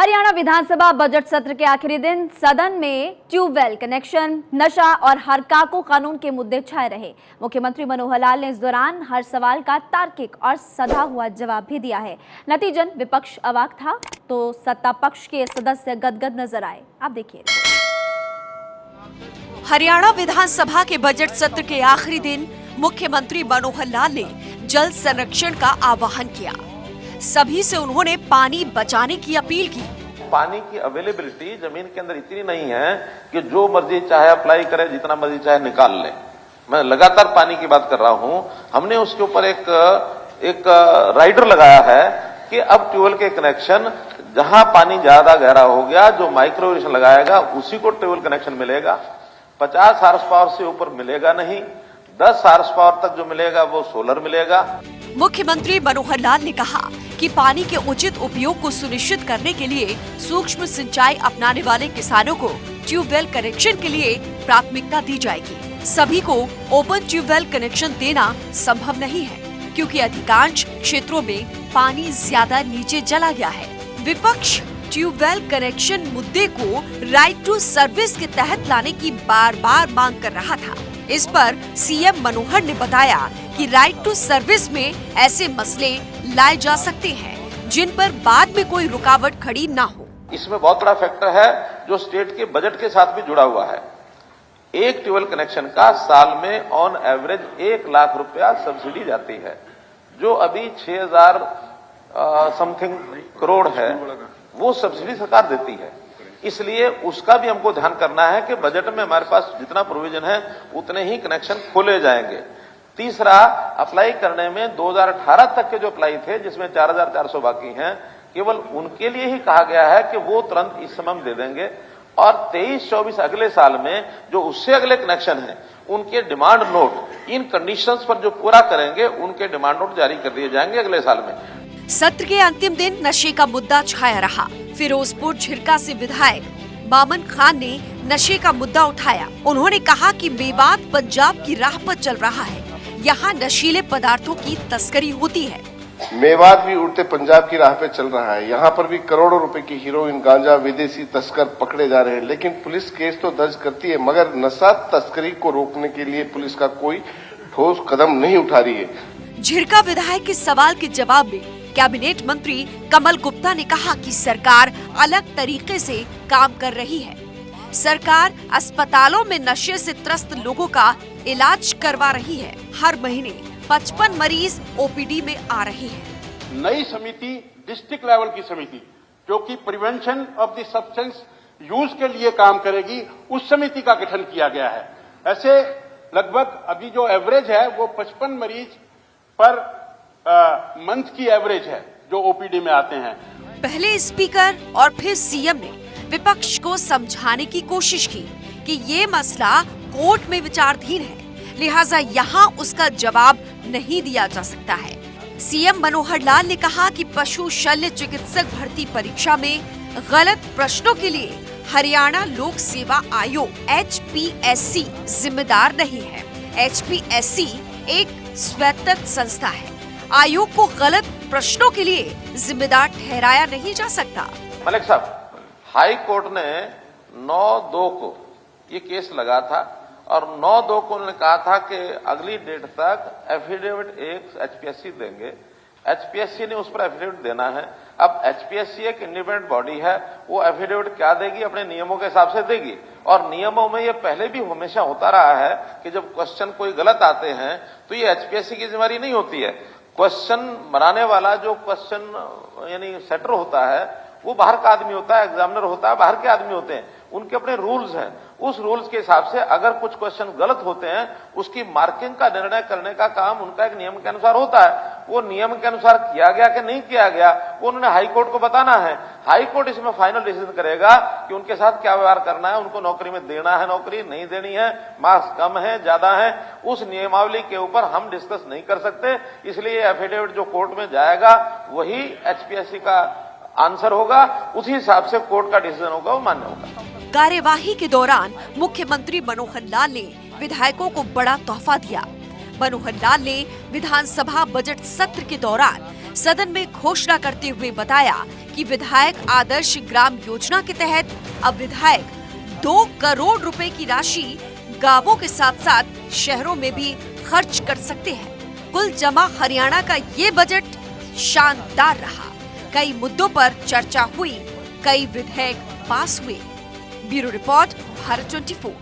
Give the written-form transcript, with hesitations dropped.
हरियाणा विधानसभा budget सत्र के आखिरी दिन सदन में ट्यूबवेल कनेक्शन, नशा और हरकाको कानून के मुद्दे छाए रहे। मुख्यमंत्री मनोहर लाल ने इस दौरान हर सवाल का तार्किक और सधा हुआ जवाब भी दिया है। नतीजन विपक्ष अवाक था तो सत्ता पक्ष के सदस्य गदगद नजर आए। आप देखिए। हरियाणा विधानसभा के बजट सत्र के आखिरी दिन मुख्यमंत्री मनोहर लाल ने जल संरक्षण का आह्वान किया। सभी से उन्होंने पानी बचाने की अपील की। पानी की अवेलेबिलिटी जमीन के अंदर इतनी नहीं है कि जो मर्जी चाहे अप्लाई करे, जितना मर्जी चाहे निकाल ले। मैं लगातार पानी की बात कर रहा हूं। हमने उसके ऊपर एक राइडर लगाया है कि अब ट्यूबवेल के कनेक्शन जहां पानी ज्यादा गहरा हो गया, जो माइक्रो इरिगेशन लगाएगा उसी को ट्यूबवेल कनेक्शन मिलेगा। 50 हार्स पावर से ऊपर मिलेगा नहीं। 10 हार्स पावर तक जो मिलेगा वो सोलर मिलेगा। मुख्यमंत्री मनोहर लाल ने कहा कि पानी के उचित उपयोग को सुनिश्चित करने के लिए सूक्ष्म सिंचाई अपनाने वाले किसानों को ट्यूबवेल कनेक्शन के लिए प्राथमिकता दी जाएगी। सभी को ओपन ट्यूबवेल कनेक्शन देना संभव नहीं है क्योंकि अधिकांश क्षेत्रों में पानी ज्यादा नीचे चला गया है। विपक्ष ट्यूबवेल कनेक्शन मुद्दे को राइट टू सर्विस के तहत लाने की बार बार मांग कर रहा था। इस पर सीएम मनोहर ने बताया कि राइट टू सर्विस में ऐसे मसले लाए जा सकते हैं जिन पर बाद में कोई रुकावट खड़ी ना हो। इसमें बहुत बड़ा फैक्टर है जो स्टेट के बजट के साथ भी जुड़ा हुआ है। एक ट्यूबवेल कनेक्शन का साल में ऑन एवरेज 1 लाख रुपया सब्सिडी जाती है, जो अभी 6000 समथिंग करोड़ है, वो सब्सिडी सरकार देती है। इसलिए उसका भी हमको ध्यान करना है कि बजट में हमारे पास जितना प्रोविजन है उतने ही कनेक्शन खोले जाएंगे। तीसरा, अप्लाई करने में 2018 तक के जो अप्लाई थे जिसमें 4400 बाकी हैं, केवल उनके लिए ही कहा गया है कि वो तुरंत इस समय हम दे देंगे। और 23-24 अगले साल में जो उससे अगले कनेक्शन हैं उनके डिमांड नोट इन कंडीशंस पर जो पूरा करेंगे उनके डिमांड नोट जारी कर दिए जाएंगे अगले साल में। सत्र के अंतिम दिन नशे का मुद्दा छाया रहा। फिरोजपुर झिरका से विधायक मामन खान ने नशे का मुद्दा उठाया। उन्होंने कहा कि मेवात पंजाब की राह पर चल रहा है, यहाँ नशीले पदार्थों की तस्करी होती है। मेवात भी उड़ते पंजाब की राह पे चल रहा है। यहाँ पर भी करोड़ों रुपए की हीरोइन, गांजा, विदेशी तस्कर पकड़े जा रहे हैं, लेकिन पुलिस केस तो दर्ज करती है मगर नशा तस्करी को रोकने के लिए पुलिस का कोई ठोस कदम नहीं उठा रही है। झिरका विधायक के सवाल के जवाब में कैबिनेट मंत्री कमल गुप्ता ने कहा कि सरकार अलग तरीके से काम कर रही है। सरकार अस्पतालों में नशे से त्रस्त लोगों का इलाज करवा रही है। हर महीने 55 मरीज ओपीडी में आ रहे हैं। नई समिति, डिस्ट्रिक्ट लेवल की समिति जो कि prevention of the substance use के लिए काम करेगी, उस समिति का गठन किया गया है। ऐसे लगभग अभी जो एवरेज है वो 55 मरीज पर मंथ की एवरेज है जो ओपीडी में आते हैं। पहले स्पीकर और फिर सीएम ने विपक्ष को समझाने की कोशिश की कि ये मसला कोर्ट में विचाराधीन है, लिहाजा यहाँ उसका जवाब नहीं दिया जा सकता है। सीएम मनोहर लाल ने कहा कि पशु शल्य चिकित्सक भर्ती परीक्षा में गलत प्रश्नों के लिए हरियाणा लोक सेवा आयोग HPSC जिम्मेदार नहीं है। HPSC एक स्वायत्त संस्था है। आयोग को गलत प्रश्नों के लिए जिम्मेदार ठहराया नहीं जा सकता। मलिक साहब, हाई कोर्ट ने 9/2 को ये केस लगा था और 9/2 को उन्होंने कहा था कि अगली डेट तक एफिडेविट एक HPSC देंगे। HPSC ने उस पर एफिडेविट देना है। अब HPSC एक इंडिपेंडेंट बॉडी है, वो एफिडेविट क्या देगी, अपने नियमों के हिसाब से देगी। और नियमों में ये पहले भी हमेशा होता रहा है कि जब क्वेश्चन कोई गलत आते हैं तो ये HPSC की जिम्मेदारी नहीं होती है। क्वेश्चन बनाने वाला जो क्वेश्चन यानी सेटर होता है वो बाहर का आदमी होता है, एग्जामिनर होता है, बाहर के आदमी होते हैं, उनके अपने रूल्स हैं। उस रूल्स के हिसाब से अगर कुछ क्वेश्चन गलत होते हैं उसकी मार्किंग का निर्णय करने का काम उनका एक नियम के अनुसार होता है। वो नियम के अनुसार किया गया कि नहीं किया गया वो उन्होंने हाई कोर्ट को बताना है। हाई कोर्ट इसमें फाइनल डिसीजन करेगा कि उनके साथ क्या व्यवहार करना है, उनको नौकरी में देना है, नौकरी नहीं देनी है, मार्क्स कम है, ज्यादा है। उस नियमावली के ऊपर हम डिस्कस नहीं कर सकते, इसलिए एफिडेविट जो कोर्ट में जाएगा वही HPSC का आंसर होगा, उसी हिसाब से कोर्ट का डिसीजन होगा, वो मान्य होगा। कार्यवाही के दौरान मुख्यमंत्री मनोहर लाल ने विधायकों को बड़ा तोहफा दिया। मनोहर लाल ने विधानसभा बजट सत्र के दौरान सदन में घोषणा करते हुए बताया कि विधायक आदर्श ग्राम योजना के तहत अब विधायक 2 करोड़ रुपए की राशि गांवों के साथ साथ शहरों में भी खर्च कर सकते हैं। कुल जमा हरियाणा का ये बजट शानदार रहा। कई मुद्दों पर चर्चा हुई, कई विधेयक पास हुए। Bureau report, Bharat 24।